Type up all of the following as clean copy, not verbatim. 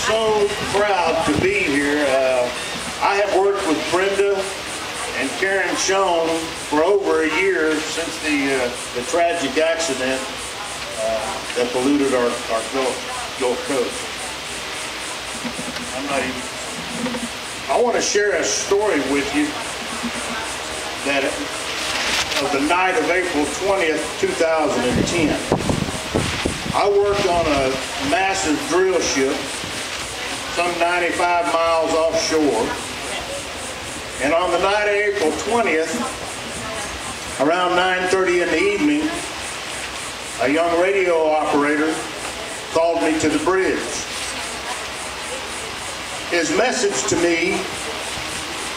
so proud to be here. I have worked with Brenda and Karen Schoen for over a year since the tragic accident that polluted our Gulf Coast. I want to share a story with you that of the night of April 20th, 2010. I worked on a massive drill ship, some 95 miles offshore. And on the night of April 20th, around 9:30 in the evening, a young radio operator called me to the bridge. His message to me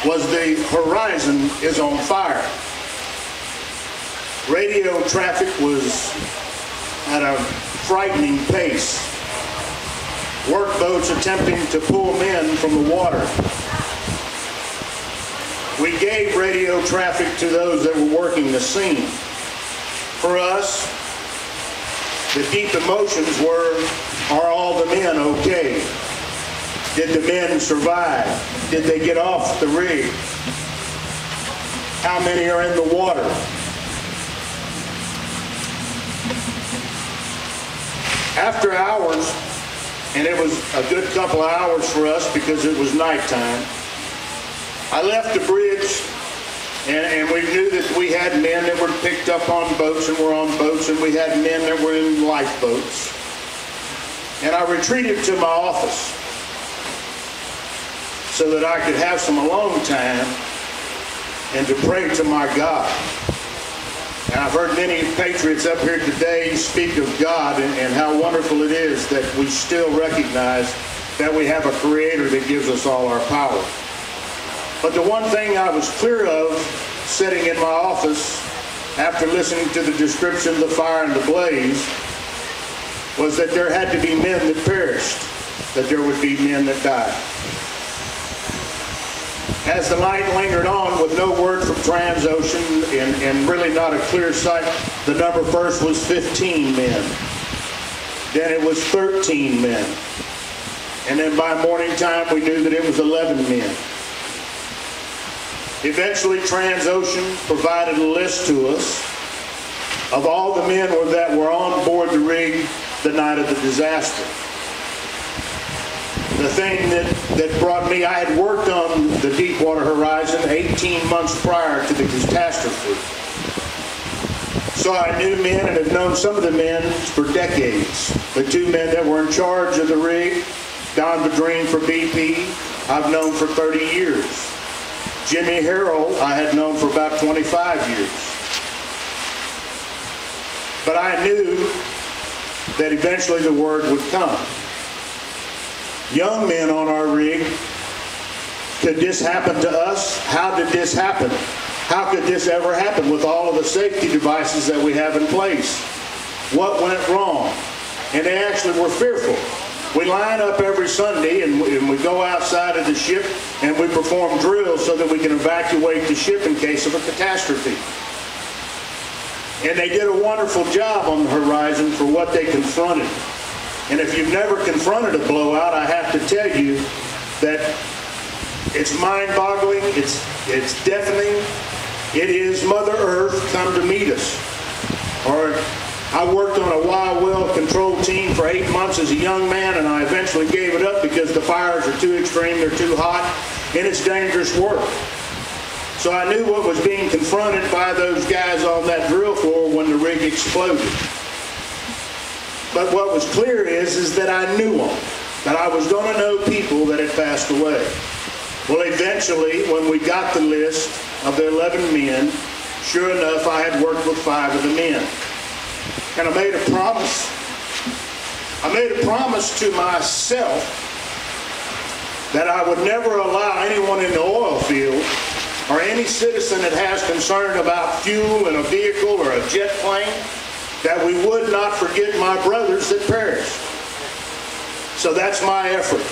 was the horizon is on fire. Radio traffic was at a frightening pace. Workboats attempting to pull men from the water. We gave radio traffic to those that were working the scene. For us, the deep emotions were, are all the men okay? Did the men survive? Did they get off the rig? How many are in the water? After hours, and it was a good couple of hours for us because it was nighttime, I left the bridge, and we knew that we had men that were picked up on boats and were on boats, and we had men that were in lifeboats. And I retreated to my office so that I could have some alone time and to pray to my God. And I've heard many patriots up here today speak of God and how wonderful it is that we still recognize that we have a Creator that gives us all our power. But the one thing I was clear of sitting in my office after listening to the description of the fire and the blaze was that there had to be men that perished, that there would be men that died. As the night lingered on with no word from Transocean and really not a clear sight, the number first was 15 men. Then it was 13 men. And then by morning time we knew that it was 11 men. Eventually Transocean provided a list to us of all the men that were on board the rig the night of the disaster. The thing that brought me, I had worked on the Deepwater Horizon 18 months prior to the catastrophe. So I knew men and have known some of the men for decades. The two men that were in charge of the rig, Don Bedreen for BP, I've known for 30 years. Jimmy Harrell, I had known for about 25 years. But I knew that eventually the word would come. Young men on our rig, could this happen to us? How did this happen? How could this ever happen with all of the safety devices that we have in place? What went wrong? And they actually were fearful. We line up every Sunday and we go outside of the ship and we perform drills so that we can evacuate the ship in case of a catastrophe. And they did a wonderful job on the horizon for what they confronted. And if you've never confronted a blowout, I have to tell you that it's mind-boggling, it's deafening. It is Mother Earth come to meet us. Or I worked on a wild well control team for 8 months as a young man, and I eventually gave it up because the fires are too extreme, they're too hot, and it's dangerous work. So I knew what was being confronted by those guys on that drill floor when the rig exploded. But what was clear is that I knew them, that I was going to know people that had passed away. Well, eventually, when we got the list of the 11 men, sure enough, I had worked with 5 of the men. And I made a promise. I made a promise to myself that I would never allow anyone in the oil field or any citizen that has concern about fuel in a vehicle or a jet plane, that we would not forget my brothers that perished. So that's my effort.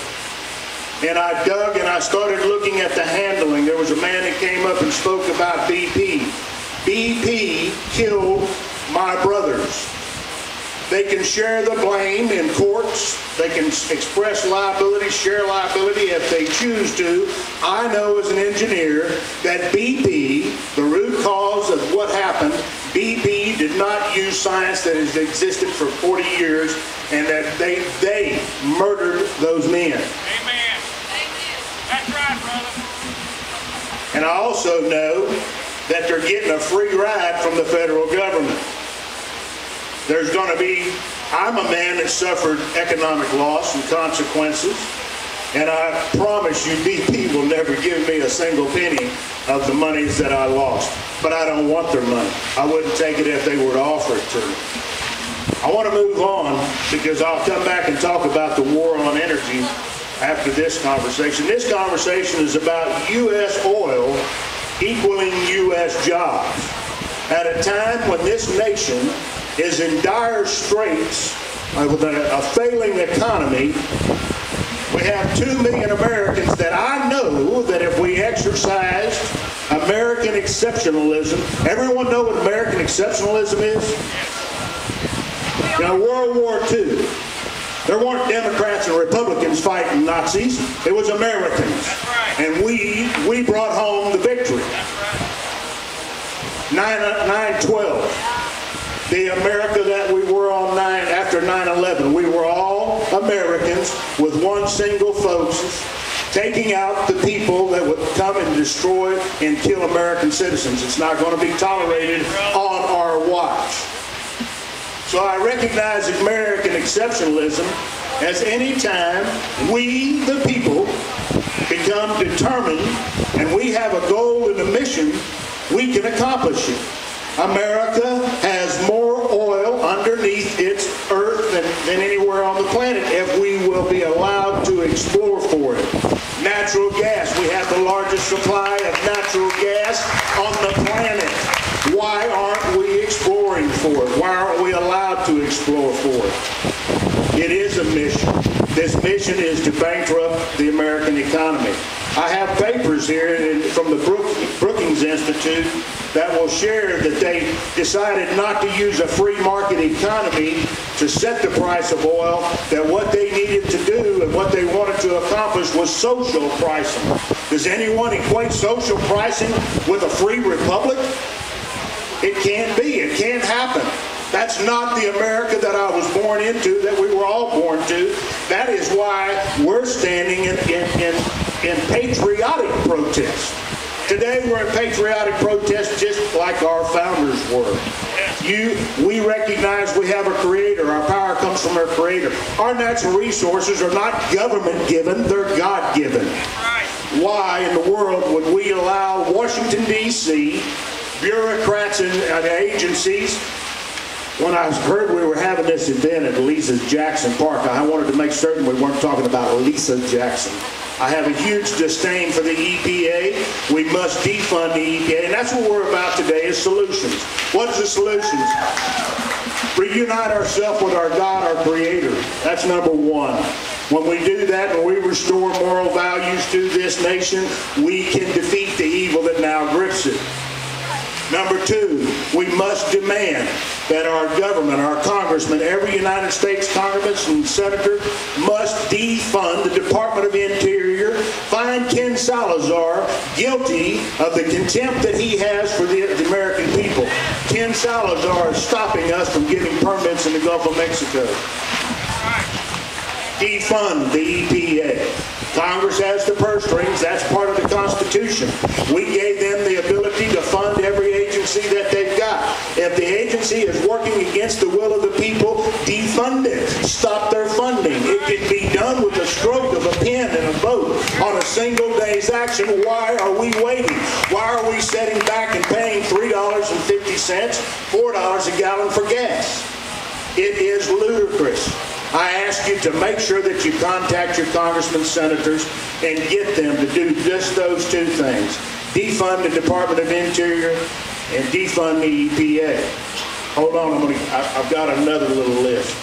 And I dug and I started looking at the handling. There was a man that came up and spoke about BP. BP killed my brothers. They can share the blame in courts. They can express liability, share liability if they choose to. I know as an engineer that BP, the root cause of what happened, BP did not use science that has existed for 40 years, and that they murdered those men. Amen. That's right, brother. And I also know that they're getting a free ride from the federal government. There's going to be, I'm a man that suffered economic loss and consequences, and I promise you BP will never give me a single penny of the monies that I lost. But I don't want their money. I wouldn't take it if they were to offer it to me. I want to move on because I'll come back and talk about the war on energy after this conversation. This conversation is about U.S. oil equaling U.S. jobs. At a time when this nation is in dire straits with a failing economy, we have 2 million Americans that I know that if we exercised American exceptionalism, everyone know what American exceptionalism is? In World War II, there weren't Democrats and Republicans fighting Nazis. It was Americans. And we brought home the victory. 9/12. The America that we were on after 9/11, we were all Americans with one single focus, taking out the people that would come and destroy and kill American citizens. It's not going to be tolerated on our watch. So I recognize American exceptionalism as any time we, the people, become determined and we have a goal and a mission, we can accomplish it. America has more oil underneath its earth than anywhere on the planet if we will be allowed to explore for it. Natural gas. We have the largest supply of natural gas on the planet. Why aren't we exploring for it? Why aren't we allowed to explore for it? It is a mission. This mission is to bankrupt the American economy. I have papers here from the Brookings Institute that will share that they decided not to use a free market economy to set the price of oil, that what they needed to do and what they wanted to accomplish was social pricing. Does anyone equate social pricing with a free republic? It can't be. It can't happen. That's not the America that I was born into, that we were all born to. That is why we're standing in patriotic protest. Today we're in patriotic protest just like our founders were. We recognize we have a creator. Our power comes from our creator. Our natural resources are not government given, they're God given. Why in the world would we allow Washington, D.C., bureaucrats and agencies? When I heard we were having this event at Lisa Jackson Park, I wanted to make certain we weren't talking about Lisa Jackson. I have a huge disdain for the EPA. We must defund the EPA, and that's what we're about today is solutions. What's the solutions? Reunite ourselves with our God, our Creator. That's number one. When we do that, when we restore moral values to this nation, we can defeat the evil that now grips it. Number two, we must demand that our government, our congressmen, every United States congressman and senator must defund the Department of Interior, find Ken Salazar guilty of the contempt that he has for the American people. Ken Salazar is stopping us from getting permits in the Gulf of Mexico. Defund the EPA. Congress has the purse strings. That's part of the Constitution. We gave them the ability to fund every agency that they've got. If the agency is working against the will of the people, defund it. Stop their funding. It can be done with a stroke of a pen and a vote on a single day's action. Why are we waiting? Why are we sitting back and paying $3.50, $4 a gallon for gas? It is ludicrous. I ask you to make sure that you contact your congressmen, senators, and get them to do just those two things. Defund the Department of Interior and defund the EPA. Hold on, I've got another little list.